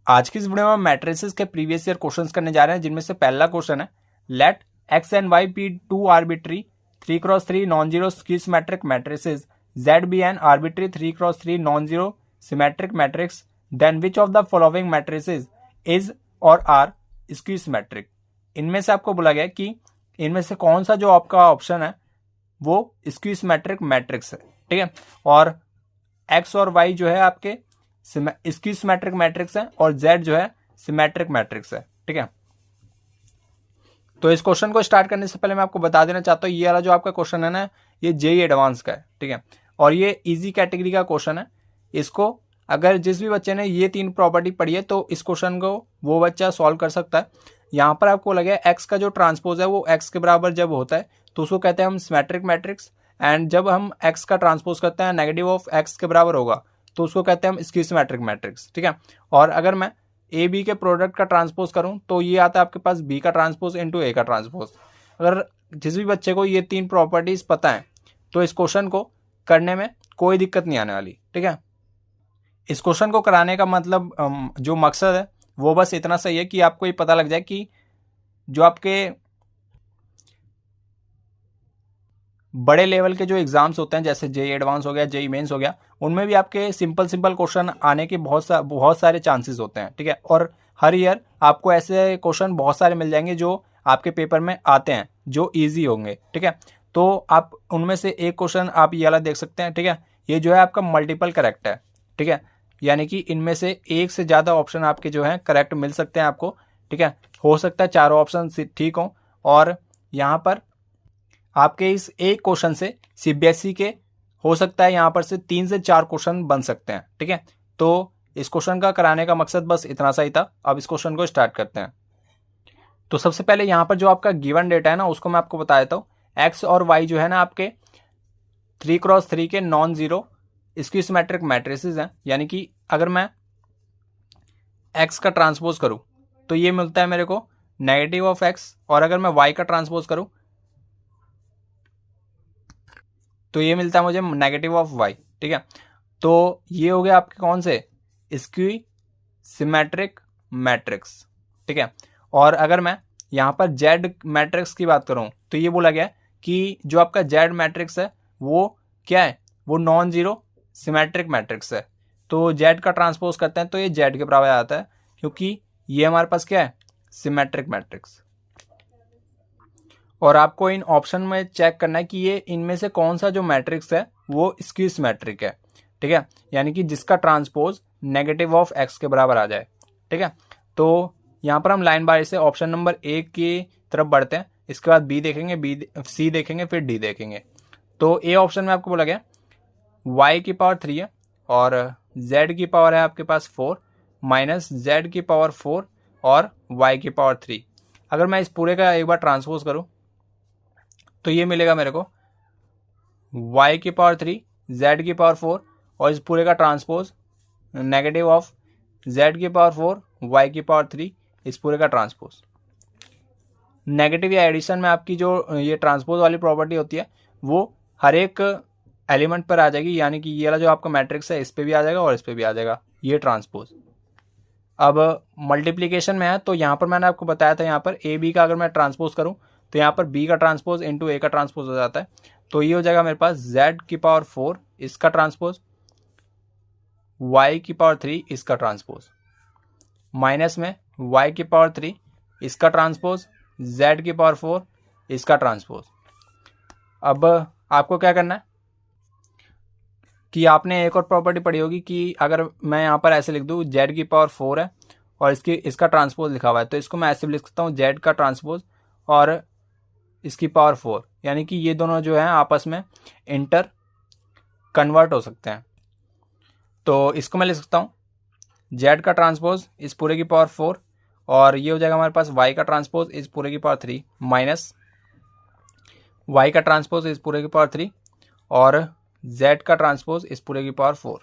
आज की इस वीडियो में मैट्रिसेस के प्रीवियस ईयर क्वेश्चंस करने जा रहे हैं, जिनमें से पहला क्वेश्चन है let x and y be two arbitrary 3x3 non zero skew symmetric matrices Z be an arbitrary 3x3 non zero symmetric matrix then which of the following matrices is or are skew symmetric. इनमें से आपको बोला गया कि इनमें से कौन सा जो आपका ऑप्शन है वो स्क्यू सिमेट्रिक मैट्रिक्स है, ठीक है। और एक्स और वाई जो है आपके स्क्यू सिमेट्रिक मैट्रिक्स है और जेड जो है सिमेट्रिक मैट्रिक्स है, ठीक है। तो इस क्वेश्चन को स्टार्ट करने से पहले मैं आपको बता देना चाहता हूँ, ये वाला जो आपका क्वेश्चन है ना, ये जेईई एडवांस का है, ठीक है। और ये इजी कैटेगरी का क्वेश्चन है। इसको अगर जिस भी बच्चे ने ये तीन प्रॉपर्टी पढ़ी है तो इस क्वेश्चन को वो बच्चा सॉल्व कर सकता है। यहाँ पर आपको लगे एक्स का जो ट्रांसपोज है वो एक्स के बराबर जब होता है तो उसको कहते हैं हम सिमेट्रिक मैट्रिक्स, एंड जब हम एक्स का ट्रांसपोज करते हैं नेगेटिव ऑफ एक्स के बराबर होगा तो उसको कहते हैं हम स्क्यू सिमेट्रिक मैट्रिक्स, ठीक है। और अगर मैं ए बी के प्रोडक्ट का ट्रांसपोज करूं तो ये आता है आपके पास बी का ट्रांसपोज इनटू ए का ट्रांसपोज। अगर जिस भी बच्चे को ये तीन प्रॉपर्टीज पता है तो इस क्वेश्चन को करने में कोई दिक्कत नहीं आने वाली, ठीक है। इस क्वेश्चन को कराने का मतलब जो मकसद है वो बस इतना सही है कि आपको ये पता लग जाए कि जो आपके बड़े लेवल के जो एग्जाम्स होते हैं जैसे जेईई एडवांस हो गया, जेईई मेंस हो गया, उनमें भी आपके सिंपल क्वेश्चन आने के बहुत सारे चांसेस होते हैं, ठीक है। और हर ईयर आपको ऐसे क्वेश्चन बहुत सारे मिल जाएंगे जो आपके पेपर में आते हैं जो इजी होंगे, ठीक है। तो आप उनमें से एक क्वेश्चन आप ये वाला देख सकते हैं, ठीक है। ये जो है आपका मल्टीपल करेक्ट है, ठीक है। यानी कि इनमें से एक से ज़्यादा ऑप्शन आपके जो हैं करेक्ट मिल सकते हैं आपको, ठीक है। हो सकता है चारों ऑप्शन ठीक हों, और यहाँ पर आपके इस एक क्वेश्चन से सीबीएसई के हो सकता है यहाँ पर से 3 से 4 क्वेश्चन बन सकते हैं, ठीक है। तो इस क्वेश्चन का कराने का मकसद बस इतना सा ही था। अब इस क्वेश्चन को स्टार्ट करते हैं। तो सबसे पहले यहाँ पर जो आपका गिवन डेटा है ना उसको मैं आपको बता देता हूँ। एक्स और वाई जो है ना आपके 3x3 के non zero skew symmetric matrices हैं, यानी कि अगर मैं एक्स का ट्रांसपोज करूँ तो ये मिलता है मेरे को नेगेटिव ऑफ एक्स, और अगर मैं वाई का ट्रांसपोज करूँ तो ये मिलता है मुझे नेगेटिव ऑफ वाई, ठीक है। तो ये हो गया आपके कौन से स्क्यू सिमेट्रिक मैट्रिक्स, ठीक है। और अगर मैं यहाँ पर जेड मैट्रिक्स की बात करूँ तो ये बोला गया कि जो आपका जेड मैट्रिक्स है वो क्या है, वो नॉन जीरो सिमेट्रिक मैट्रिक्स है। तो जेड का ट्रांसपोज करते हैं तो ये जेड के बराबर आता है, क्योंकि ये हमारे पास क्या है, सिमेट्रिक मैट्रिक्स। और आपको इन ऑप्शन में चेक करना है कि ये इनमें से कौन सा जो मैट्रिक्स है वो स्क्यू सिमेट्रिक है, ठीक है। यानी कि जिसका ट्रांसपोज नेगेटिव ऑफ एक्स के बराबर आ जाए, ठीक है। तो यहाँ पर हम लाइन बाय से ऑप्शन नंबर ए की तरफ बढ़ते हैं, इसके बाद बी देखेंगे, बी सी देखेंगे, फिर डी देखेंगे। तो ए ऑप्शन में आपको बोला गया y की पावर 3 है और z की पावर है आपके पास 4 माइनस z की पावर 4 और y की पावर 3। अगर मैं इस पूरे का एक बार ट्रांसपोज करूं तो ये मिलेगा मेरे को y की पावर 3 z की पावर 4 और इस पूरे का ट्रांसपोज नेगेटिव ऑफ z की पावर 4 y की पावर 3, इस पूरे का ट्रांसपोज। नेगेटिव या एडिशन में आपकी जो ये ट्रांसपोज वाली प्रॉपर्टी होती है वो हर एक एलिमेंट पर आ जाएगी, यानी कि ये वाला जो आपका मैट्रिक्स है इस पे भी आ जाएगा और इस पे भी आ जाएगा ये ट्रांसपोज। अब मल्टीप्लिकेशन में है तो यहाँ पर मैंने आपको बताया था, यहाँ पर ए बी का अगर मैं ट्रांसपोज करूँ तो यहाँ पर बी का ट्रांसपोज इंटू ए का ट्रांसपोज हो जाता है। तो ये हो जाएगा मेरे पास जेड की पावर 4 इसका ट्रांसपोज, वाई की पावर 3 इसका ट्रांसपोज, माइनस में वाई की पावर 3 इसका ट्रांसपोज, जेड की पावर 4 इसका ट्रांसपोज। अब आपको क्या करना है कि आपने एक और प्रॉपर्टी पढ़ी होगी कि अगर मैं यहाँ पर ऐसे लिख दूँ जेड की पावर 4 है और इसका ट्रांसपोज लिखा हुआ है, तो इसको मैं ऐसे लिख सकता हूँ जेड का ट्रांसपोज और इसकी पावर 4, यानी कि ये दोनों जो है आपस में इंटर कन्वर्ट हो सकते हैं। तो इसको मैं लिख सकता हूँ जेड का ट्रांसपोज इस पूरे की पावर 4 और ये हो जाएगा हमारे पास वाई का ट्रांसपोज इस पूरे की पावर 3 माइनस वाई का ट्रांसपोज इस पूरे की पावर 3 और z का ट्रांसपोज इस पूरे की पावर 4।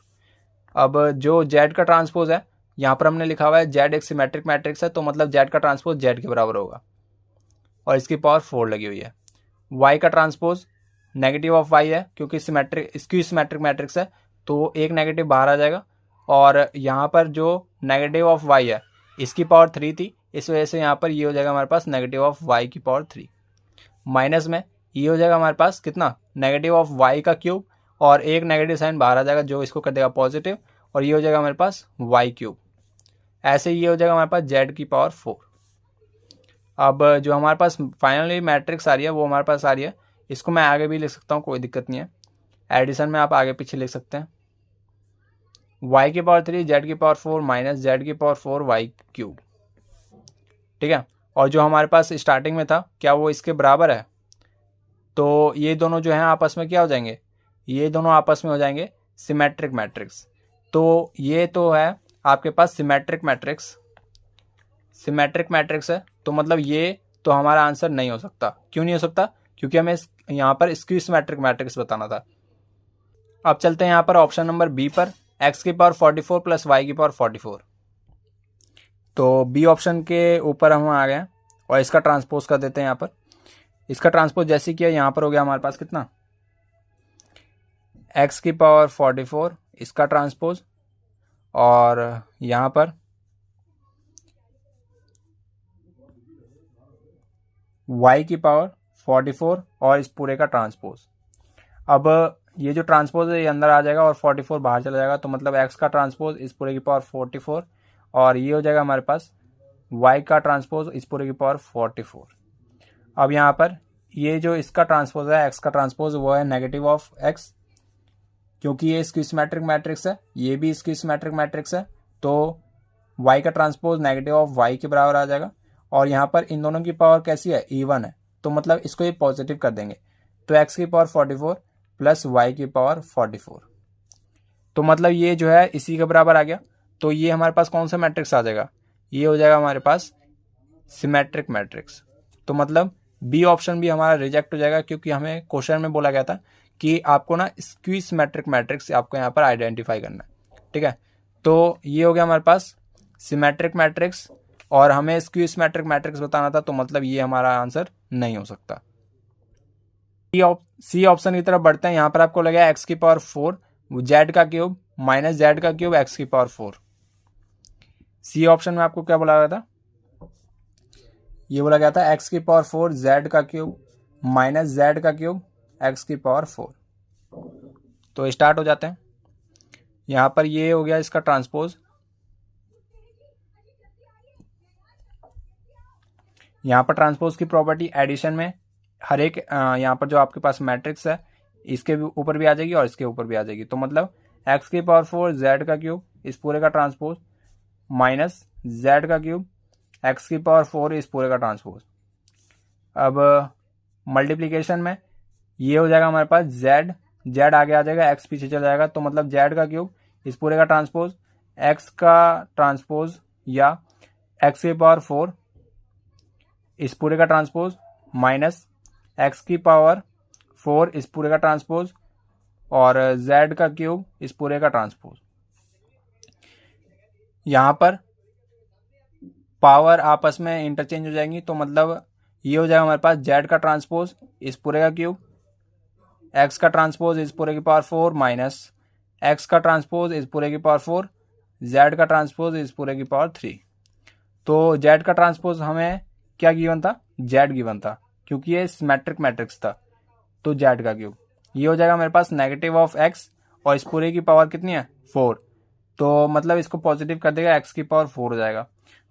अब जो z का ट्रांसपोज है यहाँ पर हमने लिखा हुआ है z एक सिमेट्रिक मैट्रिक्स है, तो मतलब z का ट्रांसपोज z के बराबर होगा और इसकी पावर 4 लगी हुई है। y का ट्रांसपोज नेगेटिव ऑफ y है क्योंकि स्क्यू सिमेट्रिक मैट्रिक्स है, तो एक नेगेटिव बाहर आ जाएगा और यहाँ पर जो नेगेटिव ऑफ वाई है इसकी पावर 3 थी, इस वजह से यहाँ पर ये हो जाएगा हमारे पास नेगेटिव ऑफ वाई की पावर 3। माइनस में ये हो जाएगा हमारे पास कितना, नेगेटिव ऑफ वाई का क्यूब, और एक नेगेटिव साइन बाहर आ जाएगा जो इसको कर देगा पॉजिटिव, और ये हो जाएगा हमारे पास वाई क्यूब। ऐसे ये हो जाएगा हमारे पास जेड की पावर 4। अब जो हमारे पास फाइनली मैट्रिक्स आ रही है वो हमारे पास आ रही है, इसको मैं आगे भी लिख सकता हूँ, कोई दिक्कत नहीं है, एडिशन में आप आगे पीछे लिख सकते हैं। y की पावर 3 जेड की पावर 4 माइनस जेड की पावर 4 वाई क्यूब, ठीक है। और जो हमारे पास स्टार्टिंग में था क्या वो इसके बराबर है, तो ये दोनों जो हैं आपस में क्या हो जाएंगे, ये दोनों आपस में हो जाएंगे सिमेट्रिक मैट्रिक्स। तो ये तो है आपके पास सिमेट्रिक मैट्रिक्स, सिमेट्रिक मैट्रिक्स है, तो मतलब ये तो हमारा आंसर नहीं हो सकता। क्यों नहीं हो सकता, क्योंकि हमें यहाँ पर स्क्यू सिमेट्रिक मैट्रिक्स बताना था। अब चलते हैं यहाँ पर ऑप्शन नंबर बी पर, x की पावर 44 प्लस y की पावर 44। तो बी ऑप्शन के ऊपर हम आ गए और इसका ट्रांसपोज कर देते हैं। यहाँ पर इसका ट्रांसपोज जैसे किया, यहाँ पर हो गया हमारे पास कितना, x की पावर 44 इसका ट्रांसपोज, और यहाँ पर y की पावर 44 और इस पूरे का ट्रांसपोज। अब ये जो ट्रांसपोज है ये अंदर आ जाएगा और 44 बाहर चला जाएगा, तो मतलब x का ट्रांसपोज इस पूरे की पावर 44, और ये हो जाएगा हमारे पास y का ट्रांसपोज इस पूरे की पावर 44। अब यहाँ पर ये जो इसका ट्रांसपोज है x का ट्रांसपोज वो है नेगेटिव ऑफ x, क्योंकि ये स्क्यू सिमेट्रिक मैट्रिक्स है, ये भी स्क्यू सिमेट्रिक मैट्रिक्स है, तो y का ट्रांसपोज नेगेटिव ऑफ y के बराबर आ जाएगा। और यहाँ पर इन दोनों की पावर कैसी है, इवन है, तो मतलब इसको ये पॉजिटिव कर देंगे, तो x की पावर 44 प्लस y की पावर 44, तो मतलब ये जो है इसी के बराबर आ गया। तो ये हमारे पास कौन सा मैट्रिक्स आ जाएगा, ये हो जाएगा हमारे पास सिमेट्रिक मैट्रिक्स। तो मतलब बी ऑप्शन भी हमारा रिजेक्ट हो जाएगा, क्योंकि हमें क्वेश्चन में बोला गया था कि आपको ना स्क्यू सिमेट्रिक मैट्रिक्स आपको यहाँ पर आइडेंटिफाई करना है, ठीक है। तो ये हो गया हमारे पास सिमेट्रिक मैट्रिक्स, और हमें स्क्यू सिमेट्रिक मैट्रिक्स बताना था, तो मतलब ये हमारा आंसर नहीं हो सकता। सी ऑप्शन की तरफ बढ़ते हैं। यहाँ पर आपको लगा x की पावर 4 जेड का क्यूब माइनस जेड का क्यूब x की पावर 4। सी ऑप्शन में आपको क्या बोला गया था, ये बोला गया था x की पावर 4 जेड का क्यूब माइनस जेड का क्यूब x की पावर 4। तो स्टार्ट हो जाते हैं। यहाँ पर ये हो गया इसका ट्रांसपोज, यहाँ पर ट्रांसपोज की प्रॉपर्टी एडिशन में हर एक यहाँ पर जो आपके पास मैट्रिक्स है इसके ऊपर भी आ जाएगी और इसके ऊपर भी आ जाएगी, तो मतलब x की पावर 4 जेड का क्यूब इस पूरे का ट्रांसपोज माइनस जेड का क्यूब x की पावर 4 इस पूरे का ट्रांसपोज। अब मल्टीप्लिकेशन में ये हो जाएगा हमारे पास जेड आगे आ जाएगा, x पीछे चला जाएगा, तो मतलब जेड का क्यूब इस पूरे का ट्रांसपोज, x का ट्रांसपोज या x की पावर 4 इस पूरे का ट्रांसपोज माइनस x की पावर 4 इस पूरे का ट्रांसपोज, और z का क्यूब इस पूरे का ट्रांसपोज। यहाँ पर पावर आपस में इंटरचेंज हो जाएंगी, तो मतलब ये हो जाएगा हमारे पास z का ट्रांसपोज इस पूरे का क्यूब, x का ट्रांसपोज इस पूरे की पावर 4 माइनस x का ट्रांसपोज इस पूरे की पावर 4, z का ट्रांसपोज इस पूरे की पावर 3। तो z का ट्रांसपोज हमें क्या गिवन था, z गिवन था, क्योंकि ये सिमेट्रिक मैट्रिक्स था, तो z का क्यूब। ये हो जाएगा मेरे पास नेगेटिव ऑफ x, और इस पूरे की पावर कितनी है 4, तो मतलब इसको पॉजिटिव कर देगा, x की पावर 4 हो जाएगा।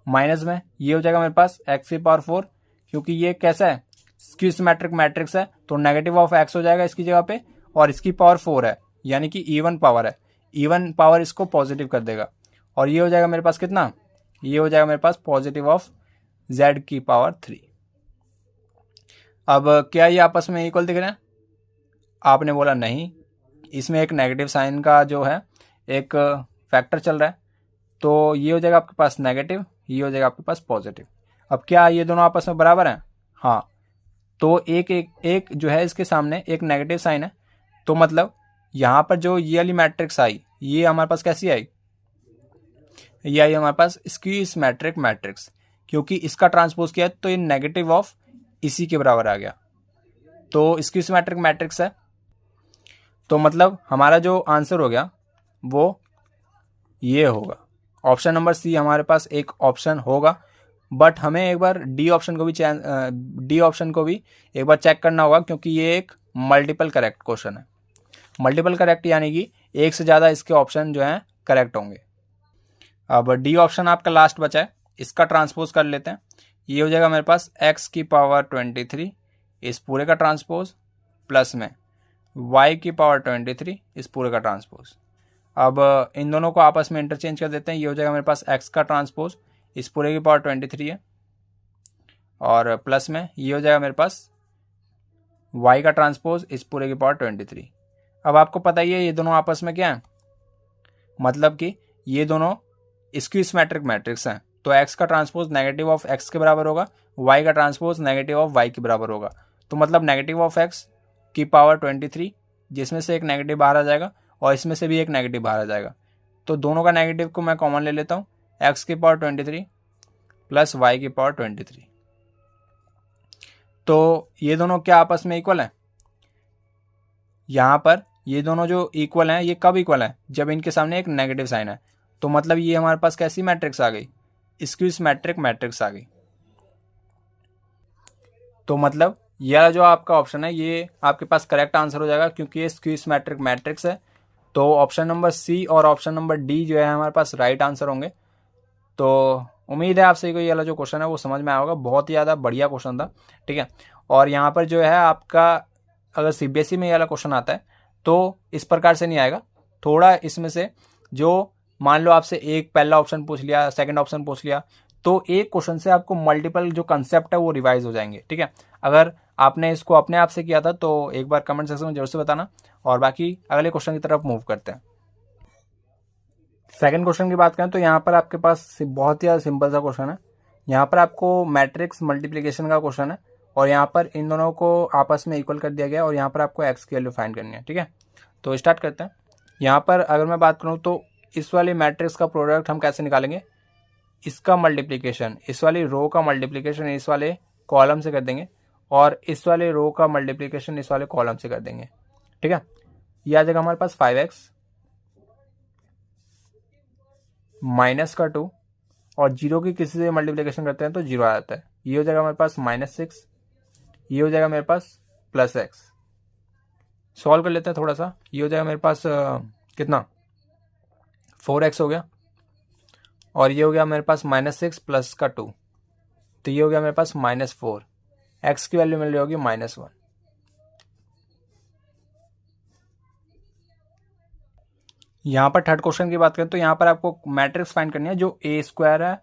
माइनस में ये हो जाएगा मेरे पास x की पावर 4, क्योंकि ये कैसा है स्क्यू सिमेट्रिक मैट्रिक्स है, तो नेगेटिव ऑफ x हो जाएगा इसकी जगह पे, और इसकी पावर 4 है यानी कि इवन पावर है, इवन पावर इसको पॉजिटिव कर देगा, और ये हो जाएगा मेरे पास कितना, ये हो जाएगा मेरे पास पॉजिटिव ऑफ z की पावर 3। अब क्या ये आपस में इक्वल दिख रहे हैं, आपने बोला नहीं, इसमें एक नेगेटिव साइन का जो है एक फैक्टर चल रहा है, तो ये हो जाएगा आपके पास नेगेटिव, ये हो जाएगा आपके पास पॉजिटिव। अब क्या ये दोनों आपस में बराबर हैं, हाँ, तो एक जो है इसके सामने एक नेगेटिव साइन है, तो मतलब यहाँ पर जो ये वाली मैट्रिक्स आई ये हमारे पास कैसी आई, ये आई हमारे पास स्क्यू सिमेट्रिक मैट्रिक्स, क्योंकि इसका ट्रांसपोज किया तो ये नेगेटिव ऑफ इसी के बराबर आ गया, तो स्क्यू सिमेट्रिक मैट्रिक्स है। तो मतलब हमारा जो आंसर हो गया वो ये होगा। ऑप्शन नंबर सी हमारे पास एक ऑप्शन होगा, बट हमें एक बार डी ऑप्शन को भी एक बार चेक करना होगा, क्योंकि ये एक मल्टीपल करेक्ट क्वेश्चन है। मल्टीपल करेक्ट यानी कि एक से ज़्यादा इसके ऑप्शन जो हैं करेक्ट होंगे। अब डी ऑप्शन आपका लास्ट बचा है, इसका ट्रांसपोज कर लेते हैं। ये हो जाएगा मेरे पास x की पावर 23 इस पूरे का ट्रांसपोज प्लस में y की पावर 23 इस पूरे का ट्रांसपोज। अब इन दोनों को आपस में इंटरचेंज कर देते हैं। ये हो जाएगा मेरे पास x का ट्रांसपोज इस पूरे की पावर 23 है, और प्लस में ये हो जाएगा मेरे पास y का ट्रांसपोज इस पूरे की पावर 23। अब आपको पता ही है ये दोनों आपस में क्या है, मतलब कि ये दोनों स्क्यू सिमेट्रिक मैट्रिक्स हैं। तो x का ट्रांसपोज नेगेटिव ऑफ x के बराबर होगा, y का ट्रांसपोज नेगेटिव ऑफ y के बराबर होगा। तो मतलब नेगेटिव ऑफ x की पावर 23, जिसमें से एक नेगेटिव बाहर आ जाएगा और इसमें से भी एक नेगेटिव बाहर आ जाएगा। तो दोनों का नेगेटिव को मैं कॉमन ले लेता हूँ, x की पावर 23 प्लस y की पावर 23। तो ये दोनों क्या आपस में इक्वल है? यहाँ पर ये दोनों जो इक्वल हैं, ये कब इक्वल है? जब इनके सामने एक नेगेटिव साइन है। तो मतलब ये हमारे पास कैसी मैट्रिक्स आ गई? स्क्यू सिमेट्रिक मैट्रिक्स आ गई। तो मतलब यह जो आपका ऑप्शन है ये आपके पास करेक्ट आंसर हो जाएगा, क्योंकि ये स्क्यू सिमेट्रिक मैट्रिक्स है। तो ऑप्शन नंबर सी और ऑप्शन नंबर डी जो है हमारे पास राइट आंसर होंगे। तो उम्मीद है आपसे ये वाला जो क्वेश्चन है वो समझ में आया होगा। बहुत ही ज़्यादा बढ़िया क्वेश्चन था, ठीक है। और यहाँ पर जो है आपका अगर सीबीएसई में ये वाला क्वेश्चन आता है तो इस प्रकार से नहीं आएगा। थोड़ा इसमें से जो मान लो आपसे एक पहला ऑप्शन पूछ लिया, सेकंड ऑप्शन पूछ लिया, तो एक क्वेश्चन से आपको मल्टीपल जो कंसेप्ट है वो रिवाइज हो जाएंगे, ठीक है। अगर आपने इसको अपने आप से किया था तो एक बार कमेंट सेक्शन में जरूर से बताना। और बाकी अगले क्वेश्चन की तरफ मूव करते हैं। सेकंड क्वेश्चन की बात करें तो यहाँ पर आपके पास बहुत ही ज़्यादा सिंपल सा क्वेश्चन है। यहाँ पर आपको मैट्रिक्स मल्टीप्लिकेशन का क्वेश्चन है, और यहाँ पर इन दोनों को आपस में इक्वल कर दिया गया, और यहाँ पर आपको एक्स की वैल्यू फाइंड करनी है, ठीक है। तो स्टार्ट करते हैं। यहाँ पर अगर मैं बात करूँ तो इस वाली मैट्रिक्स का प्रोडक्ट हम कैसे निकालेंगे? इसका मल्टीप्लिकेशन इस वाली रो का मल्टीप्लिकेशन इस वाले कॉलम से कर देंगे, और इस वाले रो का मल्टीप्लिकेशन इस वाले कॉलम से कर देंगे, ठीक है। ये आ जाएगा हमारे पास 5x माइनस का 2, और जीरो की किसी से मल्टीप्लिकेशन करते हैं तो जीरो आ जाता है। ये हो जाएगा हमारे पास -6, ये हो जाएगा मेरे पास +x। सॉल्व कर लेते हैं थोड़ा सा। ये हो जाएगा मेरे पास कितना 4x हो गया, और ये हो गया मेरे पास -6 प्लस का 2, तो ये हो गया मेरे पास -4। x की वैल्यू मिल रही होगी -1। यहाँ पर थर्ड क्वेश्चन की बात करें तो यहाँ पर आपको मैट्रिक्स फाइंड करनी है, जो a स्क्वायर है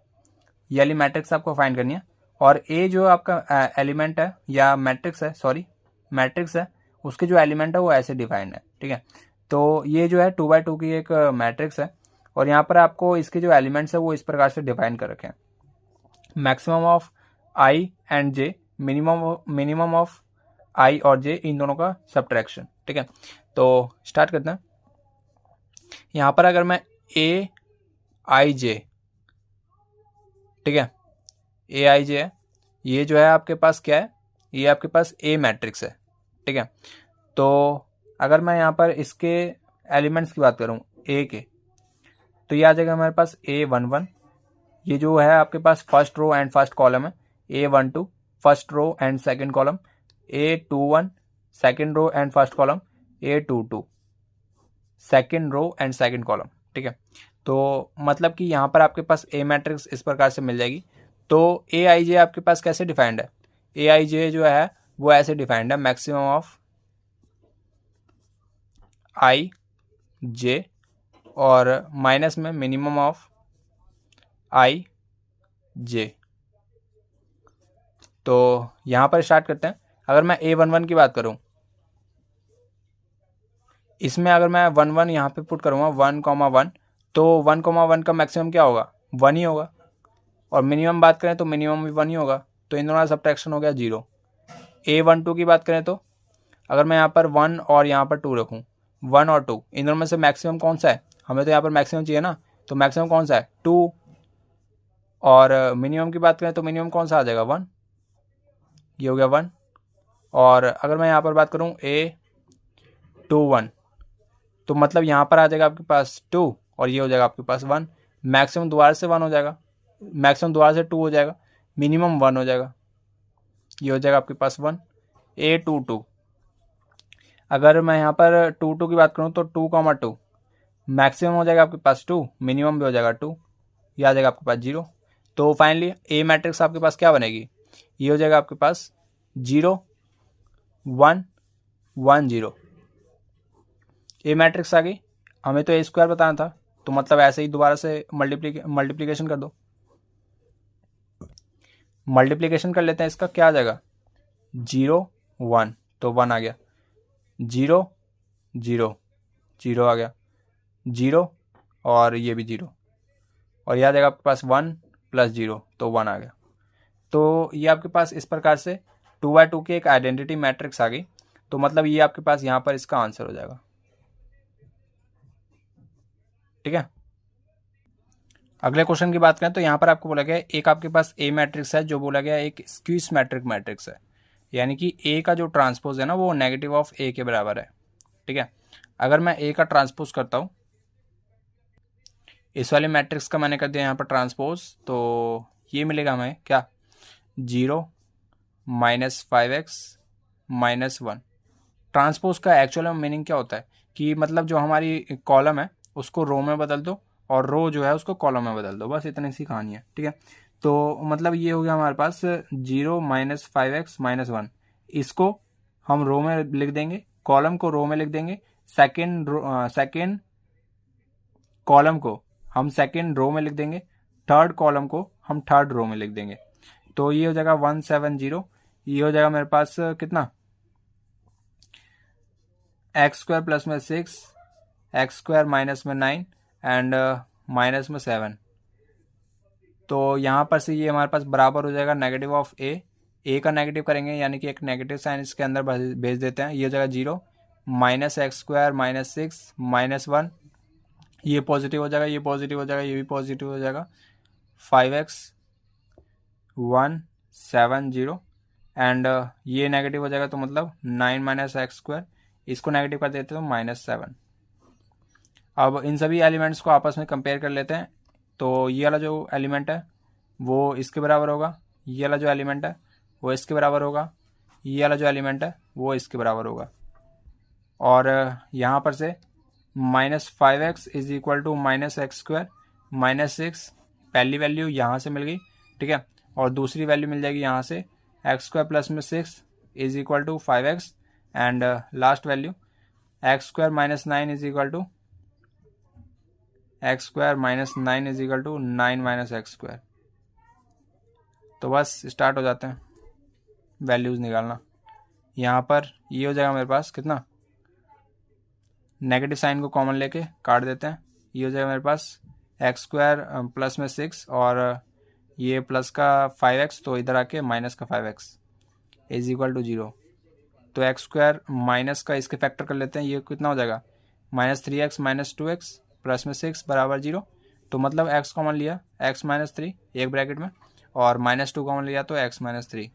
ये वाली मैट्रिक्स आपको फाइंड करनी है। और a जो आपका एलिमेंट है या मैट्रिक्स है, सॉरी मैट्रिक्स है, उसके जो एलिमेंट है वो ऐसे डिफाइंड है, ठीक है। तो ये जो है 2x2 की एक मैट्रिक्स है, और यहाँ पर आपको इसके जो एलिमेंट्स है वो इस प्रकार से डिफाइन कर रखे हैं। Maximum of i and j, minimum of i और j, इन दोनों का सब्ट्रैक्शन, ठीक है। तो स्टार्ट करते हैं। यहाँ पर अगर मैं a i j, ठीक है, a i j है, ये जो है आपके पास क्या है? ये आपके पास a मैट्रिक्स है, ठीक है। तो अगर मैं यहाँ पर इसके एलिमेंट्स की बात करूँ a के, तो ये आ जाएगा हमारे पास A11, ये जो है आपके पास first row and first column है। A12 first row and second column, A21 second row and first column, A22 second row and second column, ठीक है। तो मतलब कि यहाँ पर आपके पास A मैट्रिक्स इस प्रकार से मिल जाएगी। तो AIJ आपके पास कैसे डिफाइंड है? AIJ जो है वो ऐसे डिफाइंड है, मैक्सिमम ऑफ I J और माइनस में मिनिमम ऑफ I J। तो यहाँ पर स्टार्ट करते हैं। अगर मैं A11 की बात करूँ, इसमें अगर मैं 1 यहाँ पे पुट करूँगा 1,1, तो 1,1 का मैक्सिमम क्या होगा? 1 ही होगा, और मिनिमम बात करें तो मिनिमम भी 1 ही होगा। तो इन दोनों का सब्ट्रैक्शन हो गया 0। A12 की बात करें तो अगर मैं यहाँ पर 1 और यहाँ पर 2 रखूँ, 1 और 2, इन दोनों में से मैक्सिमम कौन सा है? हमें तो यहाँ पर मैक्सिमम चाहिए ना, तो मैक्सिमम कौन सा है? 2। और मिनिमम की बात करें तो मिनिमम कौन सा आ जाएगा? 1, ये हो गया 1। और अगर मैं यहाँ पर बात करूँ A21, तो मतलब यहाँ पर आ जाएगा आपके पास 2, और ये हो जाएगा आपके पास 1। मैक्सिमम दोबारा से 1 हो जाएगा, मैक्सिमम दोबारा से 2 हो जाएगा, मिनिमम 1 हो जाएगा, ये हो जाएगा आपके पास 1 A22। अगर मैं यहाँ पर 2 की बात करूँ तो 2, 2 मैक्सिमम हो जाएगा आपके पास 2, मिनिमम भी हो जाएगा 2, ये आ जाएगा आपके पास 0। तो फाइनली ए मैट्रिक्स आपके पास क्या बनेगी, ये हो जाएगा आपके पास 0 1 1 0। ए मैट्रिक्स आ गई। हमें तो ए स्क्वायर बताना था, तो मतलब ऐसे ही दोबारा से मल्टीप्लीकेशन कर दो, मल्टीप्लीकेशन कर लेते हैं। इसका क्या आ जाएगा 0 1, तो 1 आ गया, 0 0 0 आ गया, 0 और ये भी 0, और यह आ जाएगा आपके पास 1 + 0, तो 1 आ गया। तो ये आपके पास इस प्रकार से 2x2 की एक आइडेंटिटी मैट्रिक्स आ गई। तो मतलब ये आपके पास यहाँ पर इसका आंसर हो जाएगा। ठीक है, अगले क्वेश्चन की बात करें तो यहाँ पर आपको बोला गया है एक आपके पास ए मैट्रिक्स है जो बोला गया है एक स्क्यू सिमेट्रिक मैट्रिक्स है, यानी कि ए का जो ट्रांसपोज है ना वो नेगेटिव ऑफ ए के बराबर है। ठीक है, अगर मैं ए का ट्रांसपोज करता हूँ, इस वाले मैट्रिक्स का मैंने कर दिया यहाँ पर ट्रांसपोज, तो ये मिलेगा हमें क्या 0 -5x -1। ट्रांसपोज का एक्चुअल में मीनिंग क्या होता है कि मतलब जो हमारी कॉलम है उसको रो में बदल दो और रो जो है उसको कॉलम में बदल दो, बस इतनी सी कहानी है। ठीक है, तो मतलब ये हो गया हमारे पास 0 -5x -1, इसको हम रो में लिख देंगे, कॉलम को रो में लिख देंगे, सेकेंड कॉलम को हम सेकेंड रो में लिख देंगे, थर्ड कॉलम को हम थर्ड रो में लिख देंगे। तो ये हो जाएगा 170, ये हो जाएगा मेरे पास कितना x² प्लस में 6, x² माइनस में 9 एंड माइनस में 7। तो यहाँ पर से ये हमारे पास बराबर हो जाएगा नेगेटिव ऑफ ए का नेगेटिव करेंगे यानी कि एक नेगेटिव साइन इसके अंदर भेज देते हैं, ये हो जाएगा 0 -x² -6 -1, ये पॉजिटिव हो जाएगा, ये पॉजिटिव हो जाएगा, ये भी पॉजिटिव हो जाएगा, 5x 170 एंड ये नेगेटिव हो जाएगा, तो मतलब 9 -x², इसको नेगेटिव कर देते हैं तो -7। अब इन सभी एलिमेंट्स को आपस में कंपेयर कर लेते हैं। तो ये वाला जो एलिमेंट है वो इसके बराबर होगा, ये वाला जो एलिमेंट है वो इसके बराबर होगा, ये वाला जो एलिमेंट है वो इसके बराबर होगा, और यहाँ पर से -5x is equal to -x² -6, पहली वैल्यू यहाँ से मिल गई। ठीक है, और दूसरी वैल्यू मिल जाएगी यहाँ से x² प्लस में 6 is equal to 5x and last value x² -9 is equal to x² -9 is equal to 9 -x²। तो बस स्टार्ट हो जाते हैं वैल्यूज़ निकालना। यहाँ पर ये हो जाएगा मेरे पास कितना, नेगेटिव साइन को कॉमन लेके काट देते हैं, ये हो जाएगा मेरे पास x² प्लस में 6 और ये प्लस का 5x, तो इधर आके माइनस का 5x इज इक्वल टू 0। तो x² माइनस का इसके फैक्टर कर लेते हैं, ये कितना हो जाएगा -3x -2x प्लस में 6 बराबर 0। तो मतलब x कॉमन लिया, x -3 एक ब्रैकेट में, और -2 कॉमन लिया तो x -3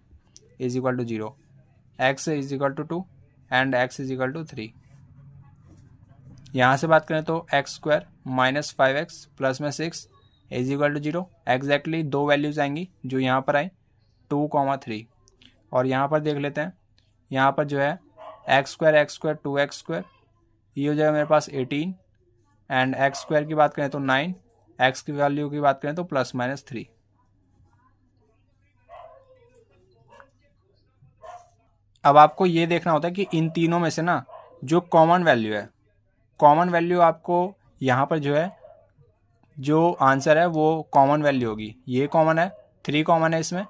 is equal to 0, x is equal to 2 and x is equal to 3। यहाँ से बात करें तो x² -5x प्लस में 6 इज इक्वल टू 0, एग्जैक्टली दो वैल्यूज आएंगी जो यहाँ पर आई 2, 3। और यहाँ पर देख लेते हैं, यहाँ पर जो है x² 2x², ये हो जाएगा मेरे पास 18 एंड x² की बात करें तो 9, x की वैल्यू की बात करें तो +-3। अब आपको ये देखना होता है कि इन तीनों में से ना जो कॉमन वैल्यू है, कॉमन वैल्यू आपको यहाँ पर जो है जो आंसर है वो कॉमन वैल्यू होगी। ये कॉमन है, 3 कॉमन है इसमें,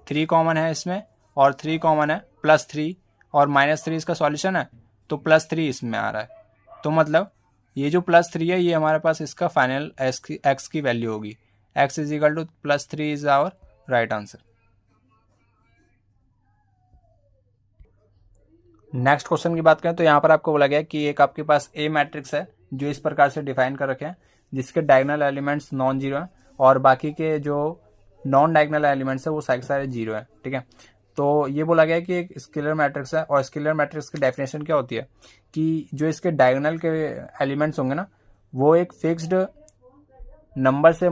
3 कॉमन है इसमें, और 3 कॉमन है, +3 और -3 इसका सॉल्यूशन है, तो +3 इसमें आ रहा है। तो मतलब ये जो +3 है ये हमारे पास इसका फाइनल x की वैल्यू होगी, x is equal to +3 is our right answer. Next question की बात करें तो यहाँ पर आपको बोला गया कि एक आपके पास ए मैट्रिक्स है जो इस प्रकार से डिफाइन कर रखे हैं, जिसके डायगोनल एलिमेंट्स नॉन जीरो हैं और बाकी के जो नॉन डायगोनल एलिमेंट्स है वो सारे 0 है। ठीक है, तो ये बोला गया कि एक स्केलर मैट्रिक्स है, और स्केलर मैट्रिक्स की डेफिनेशन क्या होती है कि जो इसके डायगोनल के एलिमेंट्स होंगे ना वो एक फिक्स्ड नंबर से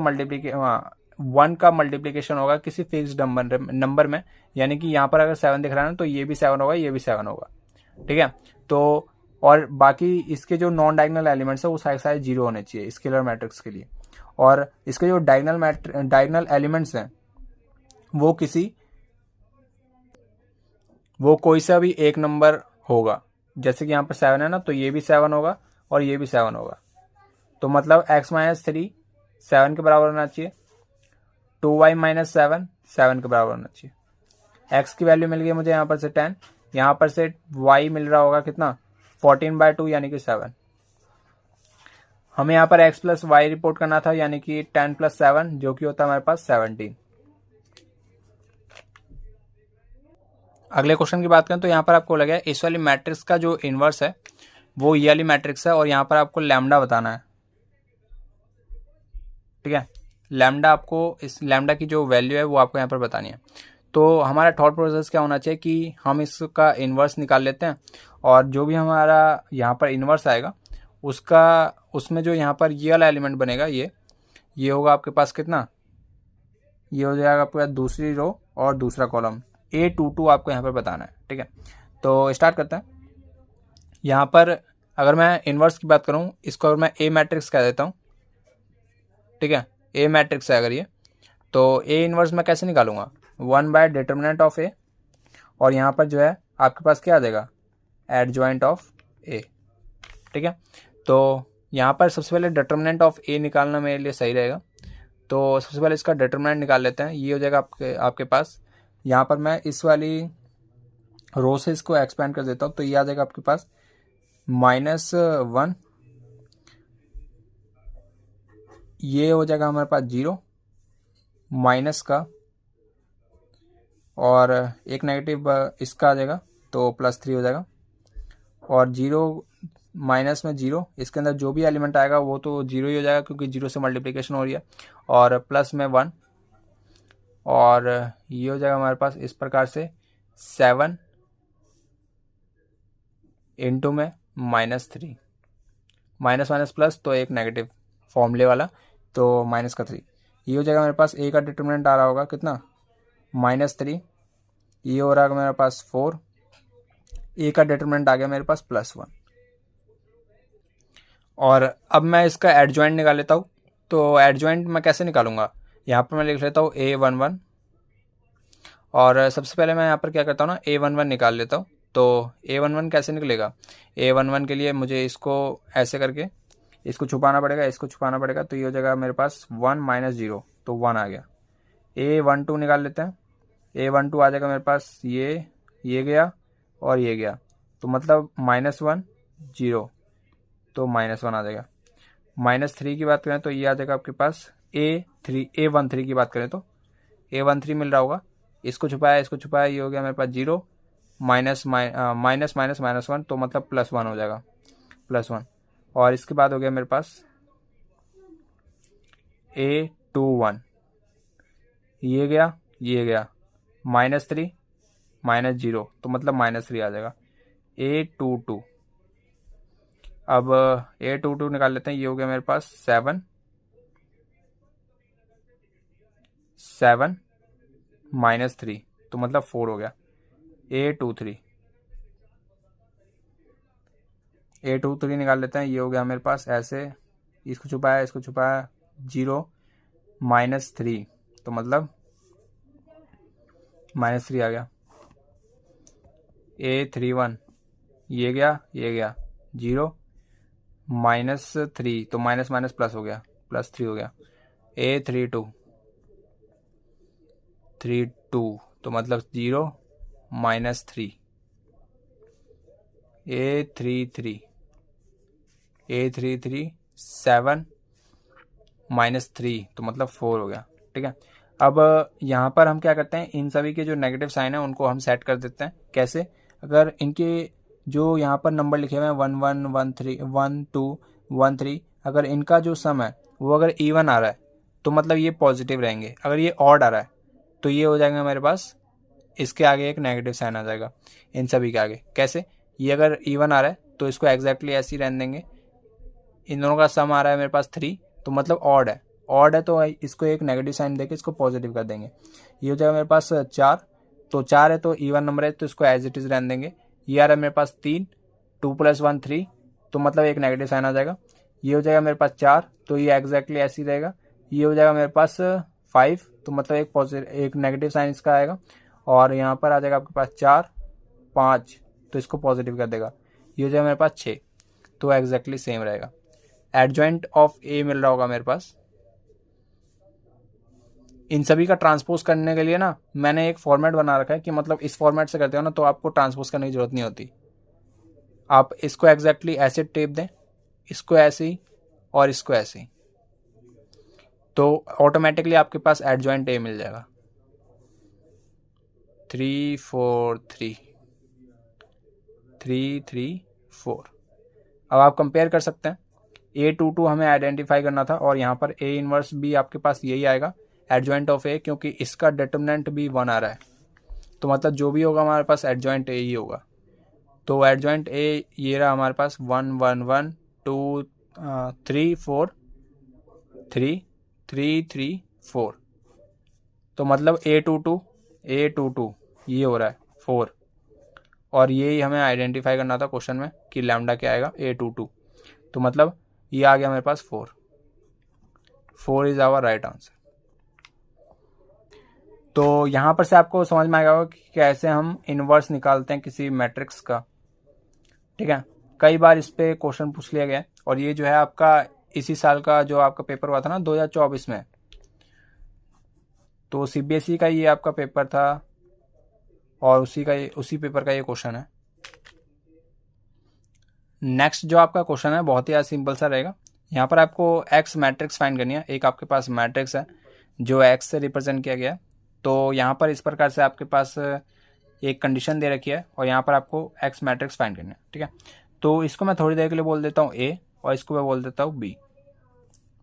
वन का मल्टीप्लीकेशन होगा किसी फिक्स्ड नंबर में, यानी कि यहाँ पर अगर 7 दिख रहा है ना तो ये भी 7 होगा, ये भी 7 होगा, ठीक है। तो और बाकी इसके जो नॉन डायगोनल एलिमेंट्स है वो सारे 0 होने चाहिए स्केलर मैट्रिक्स के लिए। और इसके जो डायगोनल एलिमेंट्स हैं वो कोई सा भी एक नंबर होगा। जैसे कि यहाँ पर 7 है ना, तो ये भी 7 होगा और ये भी 7 होगा। तो मतलब x - 3 7 के बराबर होना चाहिए, 2y - 7 7 के बराबर होना चाहिए। x की वैल्यू मिल गई मुझे यहाँ पर से 10, यहाँ पर से y मिल रहा होगा कितना 14/2 यानी कि 7। हमें यहाँ पर x + y रिपोर्ट करना था, यानी कि 10 + 7 जो कि होता है हमारे पास 17। अगले क्वेश्चन की बात करें तो यहाँ पर आपको लगा इस वाली मैट्रिक्स का जो इन्वर्स है वो ये वाली मैट्रिक्स है, और यहाँ पर आपको लैम्डा बताना है, ठीक है। लैम्डा आपको, इस लैम्डा की जो वैल्यू है वो आपको यहाँ पर बतानी है। तो हमारा थॉट प्रोसेस क्या होना चाहिए कि हम इसका इन्वर्स निकाल लेते हैं, और जो भी हमारा यहाँ पर इन्वर्स आएगा उसमें जो यहाँ पर ये वाला एलिमेंट बनेगा ये होगा आपके पास कितना, ये हो जाएगा आपके पास दूसरी रो और दूसरा कॉलम, A22 आपको यहाँ पर बताना है, ठीक है। तो स्टार्ट करते हैं। यहाँ पर अगर मैं इन्वर्स की बात करूँ, इसको अगर मैं A मैट्रिक्स कह देता हूँ, ठीक है, A मैट्रिक्स है अगर ये, तो A इन्वर्स मैं कैसे निकालूंगा 1/डिटर्मिनेंट ऑफ A, और यहाँ पर जो है आपके पास क्या आ जाएगा एडजॉइंट ऑफ A, ठीक है। तो यहाँ पर सबसे पहले डिटर्मिनेंट ऑफ A निकालना मेरे लिए सही रहेगा। तो सबसे पहले इसका डिटर्मिनेंट निकाल लेते हैं। ये हो जाएगा आपके पास, यहाँ पर मैं इस वाली रो से इसको एक्सपेंड कर देता हूँ, तो ये आ जाएगा आपके पास -1, ये हो जाएगा हमारे पास 0 माइनस का, और एक नेगेटिव इसका आ जाएगा तो +3 हो जाएगा, और 0 माइनस में 0, इसके अंदर जो भी एलिमेंट आएगा वो तो 0 ही हो जाएगा क्योंकि 0 से मल्टीप्लिकेशन हो रही है, और प्लस में 1, और ये हो जाएगा हमारे पास इस प्रकार से 7 इंटू में -3, माइनस माइनस प्लस तो एक नेगेटिव फॉर्मूले वाला, तो -3। ये हो जाएगा मेरे पास A का डिटर्मिनेंट आ रहा होगा कितना -3, ये हो रहा है मेरे पास 4, A का डिटर्मिनेंट आ गया मेरे पास +1। और अब मैं इसका एडजॉइंट निकाल लेता हूँ। तो एडजॉइंट मैं कैसे निकालूंगा, यहाँ पर मैं लिख लेता हूँ A11, और सबसे पहले मैं यहाँ पर क्या करता हूँ ना A11 निकाल लेता हूँ। तो A11 कैसे निकलेगा, A11 के लिए मुझे इसको ऐसे करके इसको छुपाना पड़ेगा, तो ये हो जाएगा मेरे पास 1 - 0, तो 1 आ गया। A12 निकाल लेते हैं, A12 आ जाएगा मेरे पास ये गया और ये गया, तो मतलब -1 0, तो -1 आ जाएगा। -3 की बात करें तो ये आ जाएगा आपके पास A13 की बात करें तो A13 मिल रहा होगा, इसको छुपाया ये हो गया मेरे पास 0 -1, तो मतलब +1 हो जाएगा, +1। और इसके बाद हो गया मेरे पास A21, ये गया -3 -0, तो मतलब -3 आ जाएगा। A22, अब A22 निकाल लेते हैं, ये हो गया मेरे पास 7 -3, तो मतलब 4 हो गया। A23 निकाल लेते हैं, ये हो गया मेरे पास ऐसे, इसको छुपाया 0 -3, तो मतलब -3 आ गया। A31, ये गया 0 -3, तो माइनस प्लस हो गया, +3 हो गया। A32, तो मतलब 0 -3। A33 7 -3, तो मतलब 4 हो गया, ठीक है। अब यहाँ पर हम क्या करते हैं, इन सभी के जो नेगेटिव साइन है उनको हम सेट कर देते हैं। कैसे, अगर इनके जो यहाँ पर नंबर लिखे हुए हैं 1 1 1 3 1 2 1 3, अगर इनका जो सम है वो अगर इवन आ रहा है तो मतलब ये पॉजिटिव रहेंगे, अगर ये ऑड आ रहा है तो ये हो जाएगा मेरे पास, इसके आगे एक नेगेटिव साइन आ जाएगा इन सभी के आगे। कैसे, ये अगर इवन आ रहा है तो इसको एग्जैक्टली ऐसे ही रहने देंगे। इन दोनों का सम आ रहा है मेरे पास 3, तो मतलब ऑड है, ऑड है तो इसको एक नेगेटिव साइन देके इसको पॉजिटिव कर देंगे। ये हो जाएगा मेरे पास 4, तो 4 है तो इवन नंबर है तो इसको एज इट इज रहने देंगे। ये आ रहा है मेरे पास 3, 2 + 1 3, तो मतलब एक नेगेटिव साइन आ जाएगा। ये हो जाएगा मेरे पास 4, तो ये एग्जैक्टली ऐसे ही रहेगा। ये हो जाएगा मेरे पास 5, तो मतलब एक पॉजिटिव एक नेगेटिव साइन इसका आएगा। और यहाँ पर आ जाएगा आपके पास 4 5, तो इसको पॉजिटिव कर देगा। ये हो जाएगा मेरे पास 6, तो एग्जैक्टली सेम रहेगा। एडजॉइंट ऑफ ए मिल रहा होगा मेरे पास। इन सभी का ट्रांसपोज करने के लिए ना मैंने एक फॉर्मेट बना रखा है कि मतलब इस फॉर्मेट से करते हो ना तो आपको ट्रांसपोज करने की जरूरत नहीं होती। आप इसको एग्जैक्टली ऐसे टेप दें, इसको ऐसे ही और इसको ऐसे ही, तो ऑटोमेटिकली आपके पास एडजॉइंट ए मिल जाएगा। 3 4 3 3 3 4। अब आप कंपेयर कर सकते हैं। A22 हमें आइडेंटिफाई करना था और यहाँ पर A इनवर्स भी आपके पास यही आएगा, एडजॉइंट ऑफ ए, क्योंकि इसका डिटरमिनेंट भी 1 आ रहा है, तो मतलब जो भी होगा हमारे पास एडजॉइंट ए ही होगा। तो एडजॉइंट ए ये रहा हमारे पास 1 1 1 2 3 4 3 3 3 4, तो मतलब A22 ये हो रहा है 4, और ये हमें आइडेंटिफाई करना था क्वेश्चन में कि लैम्डा क्या आएगा A22, तो मतलब ये आ गया मेरे पास 4 इज आवर राइट आंसर। तो यहाँ पर से आपको समझ में आएगा कि कैसे हम इनवर्स निकालते हैं किसी मैट्रिक्स का। ठीक है, कई बार इस पे क्वेश्चन पूछ लिया गया, और ये जो है आपका इसी साल का जो आपका पेपर हुआ था ना 2024 में, तो CBSE का ये आपका पेपर था और उसी पेपर का ये क्वेश्चन है। नेक्स्ट जो आपका क्वेश्चन है बहुत ही सिंपल सा रहेगा। यहाँ पर आपको एक्स मैट्रिक्स फाइंड करनी है। एक आपके पास मैट्रिक्स है जो एक्स से रिप्रेजेंट किया गया है, तो यहाँ पर इस प्रकार से आपके पास एक कंडीशन दे रखी है और यहाँ पर आपको एक्स मैट्रिक्स फाइंड करना है। ठीक है, तो इसको मैं थोड़ी देर के लिए बोल देता हूँ ए और इसको मैं बोल देता हूँ बी।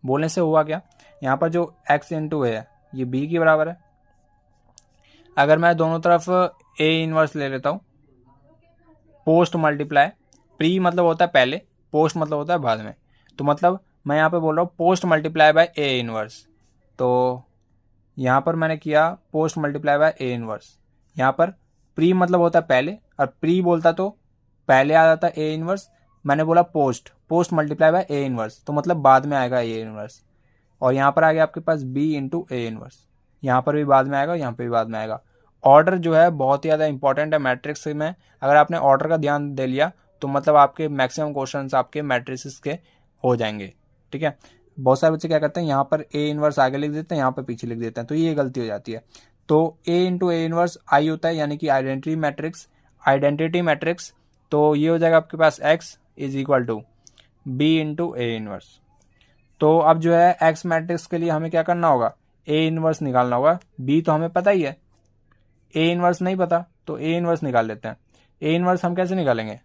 बोलने से हुआ क्या, यहाँ पर जो एक्स इंटू ए है ये बी के बराबर है। अगर मैं दोनों तरफ ए इनवर्स ले लेता हूँ, पोस्ट मल्टीप्लाई, प्री मतलब होता है पहले, पोस्ट मतलब होता है बाद में, तो मतलब मैं यहाँ पे बोल रहा हूँ post multiply by A inverse. तो यहाँ पर मैंने किया post multiply by A inverse. यहाँ पर प्री मतलब होता है पहले, और प्री बोलता तो पहले आ जाता ए इनवर्स, मैंने बोला post multiply by A inverse, तो मतलब बाद में आएगा ए इनवर्स। और यहाँ पर आ गया आपके पास बी इंटू ए इनवर्स, यहाँ पर भी बाद में आएगा, यहाँ पर भी बाद में आएगा। ऑर्डर जो है बहुत ही ज़्यादा इंपॉर्टेंट है मैट्रिक्स में। अगर आपने ऑर्डर का ध्यान दे लिया तो मतलब आपके मैक्सिमम क्वेश्चंस आपके मैट्रिसेस के हो जाएंगे। ठीक है, बहुत सारे बच्चे क्या करते हैं यहाँ पर ए इनवर्स आगे लिख देते हैं, यहाँ पर पीछे लिख देते हैं, तो ये गलती हो जाती है। तो ए इंटू ए इनवर्स आई होता है, यानी कि आइडेंटिटी मैट्रिक्स। तो ये हो जाएगा आपके पास X is equal to B into A inverse. तो अब जो है एक्स मैट्रिक्स के लिए हमें क्या करना होगा, ए इनवर्स निकालना होगा। बी तो हमें पता ही है, ए इनवर्स नहीं पता, तो ए इनवर्स निकाल लेते हैं। ए इनवर्स हम कैसे निकालेंगे,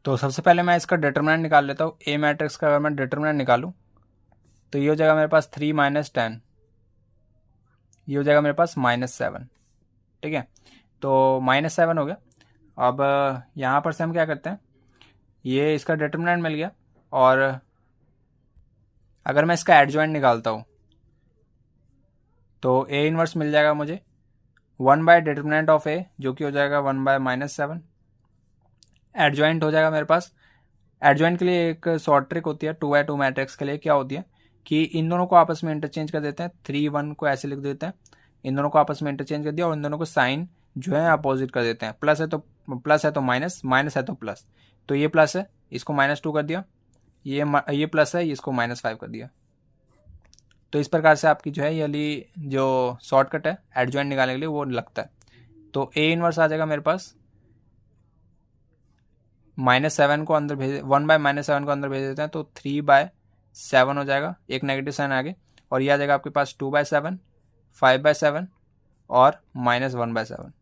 तो सबसे पहले मैं इसका डिटरमिनेंट निकाल लेता हूँ। ए मैट्रिक्स का अगर मैं डिटरमिनेंट निकालूं तो ये हो जाएगा मेरे पास 3 - 10, ये हो जाएगा मेरे पास -7। ठीक है, तो -7 हो गया। अब यहाँ पर से हम क्या करते हैं, ये इसका डिटरमिनेंट मिल गया, और अगर मैं इसका एडजॉइंट निकालता हूँ तो ए इनवर्स मिल जाएगा मुझे 1 बाय डिटरमिनेंट ऑफ ए, जो कि हो जाएगा 1 बाय -7। एडजॉइंट हो जाएगा मेरे पास। एडजॉइंट के लिए एक शॉर्ट ट्रिक होती है 2x2 मैट्रिक्स के लिए, क्या होती है कि इन दोनों को आपस में इंटरचेंज कर देते हैं। 3 1 को ऐसे लिख देते हैं, इन दोनों को आपस में इंटरचेंज कर दिया, और इन दोनों को साइन जो है अपोजिट कर देते हैं। प्लस है तो माइनस, माइनस है तो प्लस, तो ये प्लस है इसको -2 कर दिया, ये प्लस है इसको -5 कर दिया। तो इस प्रकार से आपकी जो है ये जो शॉर्टकट है एडजॉइंट निकालने के लिए वो लगता है। तो ए इनवर्स आ जाएगा मेरे पास -7 को अंदर भेज 1 बाय -7 को अंदर भेज देते हैं, तो 3/7 हो जाएगा, एक नेगेटिव साइन आगे, और ये आ जाएगा आपके पास 2/7, 5/7 और -1/7।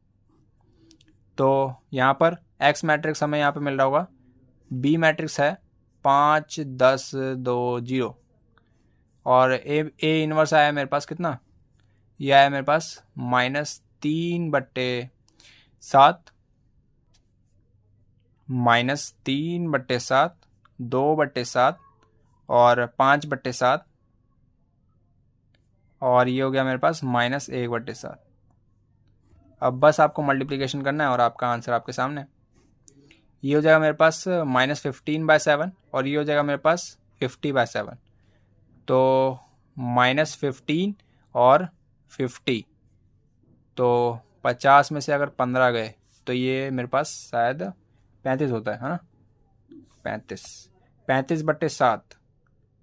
तो यहाँ पर एक्स मैट्रिक्स हमें यहाँ पे मिल रहा होगा, बी मैट्रिक्स है 5 10 2 0, और ए इनवर्स आया मेरे पास कितना, ये आया मेरे पास -3/7, -3/7, 2/7 और 5/7, और ये हो गया मेरे पास -1/7। अब बस आपको मल्टीप्लिकेशन करना है और आपका आंसर आपके सामने। ये हो जाएगा मेरे पास -15/7 और ये हो जाएगा मेरे पास 50/7। तो -15 और 50, तो 50 में से अगर 15 गए तो ये मेरे पास शायद 35 होता है ना। 35/7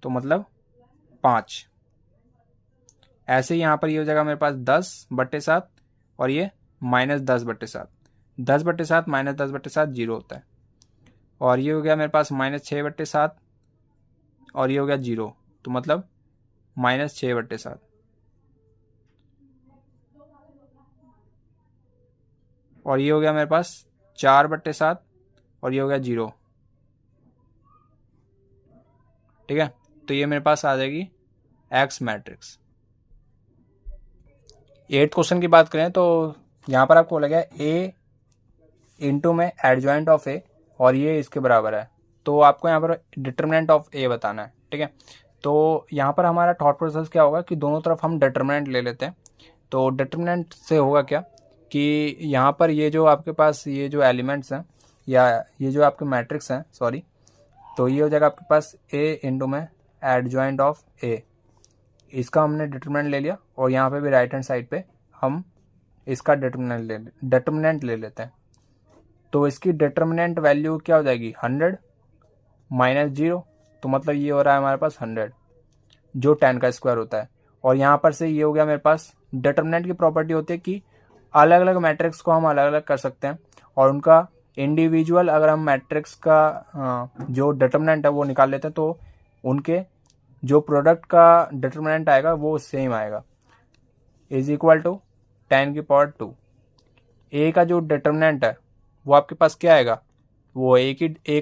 तो मतलब 5। ऐसे ही यहाँ पर ये हो जाएगा मेरे पास 10/7 और ये -10/7। 10/7 -10/7 0 होता है। और ये हो गया मेरे पास -6/7 और ये हो गया 0, तो मतलब -6/7। और ये हो गया मेरे पास 4/7 और ये हो गया 0। ठीक है, तो ये मेरे पास आ जाएगी एक्स मैट्रिक्स। 8 क्वेश्चन की बात करें तो यहाँ पर आपको लगा ए इंटू में एडजॉइंट ऑफ ए और ये इसके बराबर है, तो आपको यहाँ पर डिटर्मिनेंट ऑफ ए बताना है। ठीक है, तो यहाँ पर हमारा थॉट प्रोसेस क्या होगा कि दोनों तरफ हम डिटर्मिनेंट ले लेते हैं। तो डिटर्मिनेंट से होगा क्या कि यहाँ पर ये जो आपके पास ये जो एलिमेंट्स हैं या ये जो आपके मैट्रिक्स हैं, सॉरी, तो ये हो जाएगा आपके पास ए इंटू में एडजॉइंट ऑफ ए। इसका हमने डिटर्मिनेंट ले लिया और यहाँ पे भी राइट हैंड साइड पे हम इसका डिटर्मिनेंट ले लेते हैं। तो इसकी डिटर्मिनेंट वैल्यू क्या हो जाएगी 100 -0, तो मतलब ये हो रहा है हमारे पास 100 जो 10 का स्क्वायर होता है। और यहाँ पर से ये हो गया मेरे पास डिटर्मिनेंट की प्रॉपर्टी होती है कि अलग अलग मैट्रिक्स को हम अलग अलग कर सकते हैं और उनका इंडिविजुअल अगर हम मैट्रिक्स का जो डिटर्मिनेंट है वो निकाल लेते हैं तो उनके जो प्रोडक्ट का डिटर्मिनेंट आएगा वो सेम आएगा, इज इक्वल टू 10⁻²। ए का जो डिटर्मिनेंट है वो आपके पास क्या आएगा, वो ए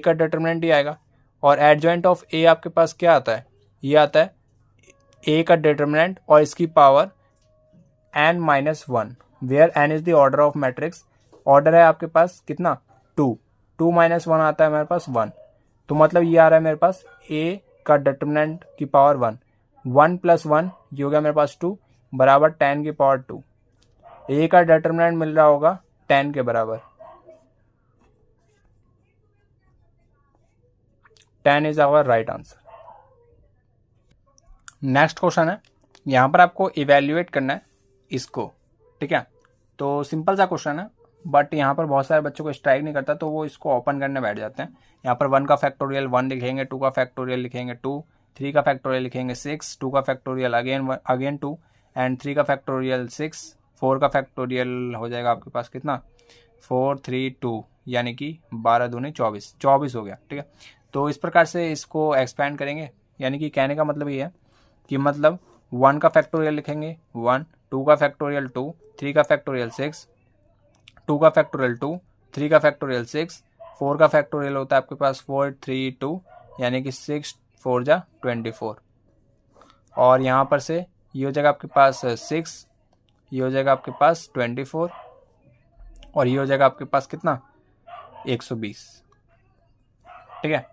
का डिटर्मिनेंट ही आएगा। और एडजॉइंट ऑफ ए आपके पास क्या आता है, ये आता है ए का डिटर्मिनेंट और इसकी power n-1, where n is the order of matrix. Order है आपके पास कितना 2 -1 आता है मेरे पास 1, तो मतलब ये आ रहा है मेरे पास ए का डिटर्मिनेंट की पावर 1 + 1 ये हो गया मेरे पास 2 बराबर 10⁻²। ए का डिटर्मिनेंट मिल रहा होगा 10 के बराबर। 10 is our right answer. Next question है, यहाँ पर आपको इवेल्युएट करना है इसको। ठीक है, तो सिंपल सा क्वेश्चन है बट यहाँ पर बहुत सारे बच्चों को स्ट्राइक नहीं करता तो वो इसको ओपन करने बैठ जाते हैं। यहाँ पर 1 का फैक्टोरियल 1 लिखेंगे, 2 का फैक्टोरियल लिखेंगे 2, 3 का फैक्टोरियल लिखेंगे 6, 2 का फैक्टोरियल अगेन 2 एंड 3 का फैक्टोरियल 6, 4 का फैक्टोरियल हो जाएगा आपके पास कितना 4 3 2 यानी कि 12 दूनी 24 हो गया। ठीक है, तो इस प्रकार से इसको एक्सपेंड करेंगे, यानी कि कहने का मतलब ये है कि मतलब 1 का फैक्टोरियल लिखेंगे 1, 2 का फैक्टोरियल 2, 3 का फैक्टोरियल 6, 2 का फैक्टोरियल 2, 3 का फैक्टोरियल 6, 4 का फैक्टोरियल होता है आपके पास 4 3 2 यानी कि 6 4 जा 24। और यहाँ पर से ये हो जाएगा आपके पास 6, ये हो जाएगा आपके पास 24 और ये हो जाएगा आपके पास कितना 120। ठीक है,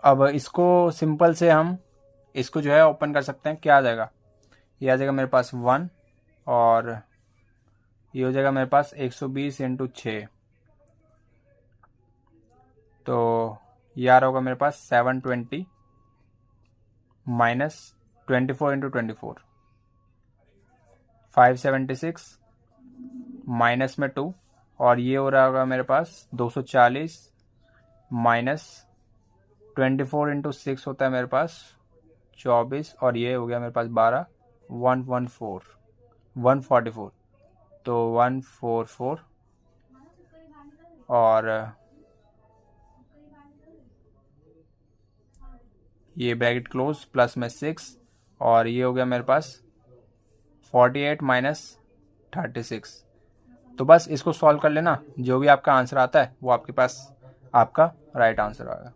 अब इसको सिंपल से हम इसको जो है ओपन कर सकते हैं। क्या आ जाएगा, ये आ जाएगा मेरे पास 1 और ये हो जाएगा मेरे पास 120 × 6, तो ये आ रहा होगा मेरे पास 720 -24 × 24 576 माइनस में 2 और ये हो रहा होगा मेरे पास 240 -24 × 6 होता है मेरे पास 24 और ये हो गया मेरे पास 12 144 तो 144 और ये ब्रैकेट क्लोज प्लस में 6 और ये हो गया मेरे पास 48 - 36। तो बस इसको सॉल्व कर लेना, जो भी आपका आंसर आता है वो आपके पास आपका राइट आंसर आएगा।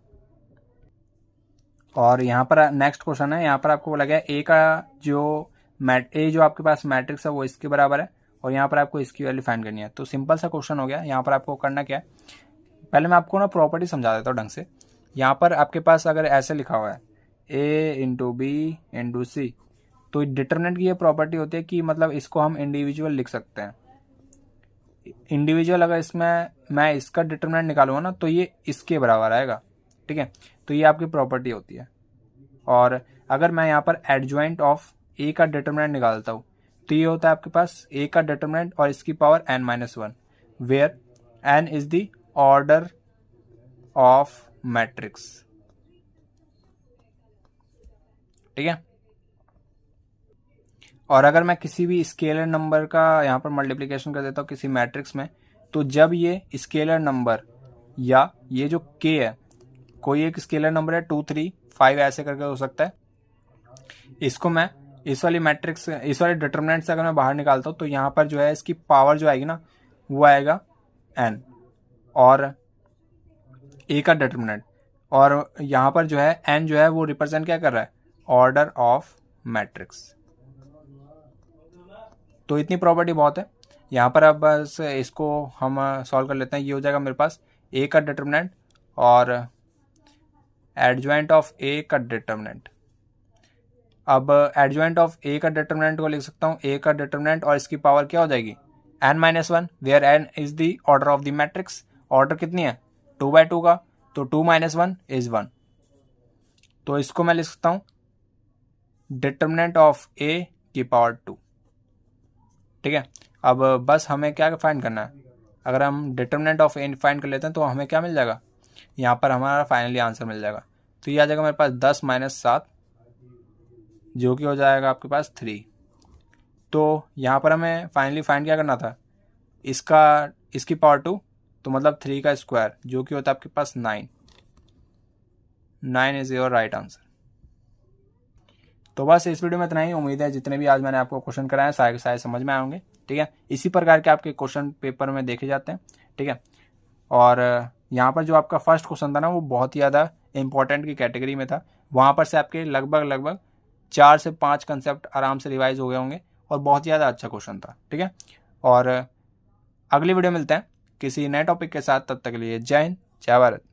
और यहाँ पर नेक्स्ट क्वेश्चन है, यहाँ पर आपको बोला गया ए का जो आपके पास मैट्रिक्स है वो इसके बराबर है और यहाँ पर आपको इसकी वैल्यू फाइंड करनी है। तो सिंपल सा क्वेश्चन हो गया। यहाँ पर आपको करना क्या है, पहले मैं आपको ना प्रॉपर्टी समझा देता हूँ ढंग से। यहाँ पर आपके पास अगर ऐसे लिखा हुआ है a × b × c तो डिटरमिनेंट की ये प्रॉपर्टी होती है कि मतलब इसको हम इंडिविजुअल लिख सकते हैं। इंडिविजुअल अगर इसमें मैं इसका डिटरमिनेंट निकालूंगा ना तो ये इसके बराबर आएगा, ठीक है। तो ये आपकी प्रॉपर्टी होती है। और अगर मैं यहाँ पर एडजॉइंट ऑफ ए का डिटरमिनेंट निकालता हूँ तो ये होता है आपके पास ए का डिटरमिनेंट और इसकी power n-1, where n is the order of matrix, ठीक है। और अगर मैं किसी भी स्केलर नंबर का यहाँ पर मल्टीप्लिकेशन कर देता हूँ किसी मैट्रिक्स में, तो जब ये स्केलर नंबर या ये जो k है, कोई एक स्केलर नंबर है 2, 3, 5 ऐसे करके हो सकता है, इसको मैं इस वाली मैट्रिक्स इस वाले डिटरमिनेंट से अगर मैं बाहर निकालता हूँ तो यहाँ पर जो है इसकी पावर जो आएगी ना वो आएगा n और a का डिटरमिनेंट, और यहाँ पर जो है n जो है वो रिप्रेजेंट क्या कर रहा है, ऑर्डर ऑफ मैट्रिक्स। तो इतनी प्रॉपर्टी बहुत है यहाँ पर। अब बस इसको हम सॉल्व कर लेते हैं। ये हो जाएगा मेरे पास a का डिटरमिनेंट और एडजॉइंट ऑफ a का डिटरमिनेंट। अब एडजॉइंट ऑफ a का डिटरमिनेंट को लिख सकता हूँ, a का डिटरमिनेंट और इसकी पावर क्या हो जाएगी n-1, where n is the order of the matrix. Order कितनी है 2/2 का, तो 2 - 1 इज 1। तो इसको मैं लिख सकता हूँ डिटरमिनेंट ऑफ a की पावर 2, ठीक है। अब बस हमें क्या फाइंड करना है, अगर हम डिटरमिनेंट ऑफ a फाइंड कर लेते हैं तो हमें क्या मिल जाएगा, यहाँ पर हमारा फाइनली आंसर मिल जाएगा। तो ये आ जाएगा मेरे पास 10 - 7 जो कि हो जाएगा आपके पास 3। तो यहाँ पर हमें फाइनली फाइंड क्या करना था, इसकी पावर 2, तो मतलब 3 का स्क्वायर जो कि होता है आपके पास 9 इज योर राइट आंसर। तो बस इस वीडियो में इतना ही। उम्मीद है जितने भी आज मैंने आपको क्वेश्चन कराए सारे समझ में आएंगे, ठीक है। इसी प्रकार के आपके क्वेश्चन पेपर में देखे जाते हैं, ठीक है। और यहाँ पर जो आपका फर्स्ट क्वेश्चन था ना वो बहुत ही ज़्यादा इंपॉर्टेंट की कैटेगरी में था। वहाँ पर से आपके लगभग 4 से 5 कंसेप्ट आराम से रिवाइज हो गए होंगे और बहुत ही ज़्यादा अच्छा क्वेश्चन था, ठीक है। और अगली वीडियो मिलते हैं किसी नए टॉपिक के साथ, तब तक के लिए जय हिंद, जय भारत।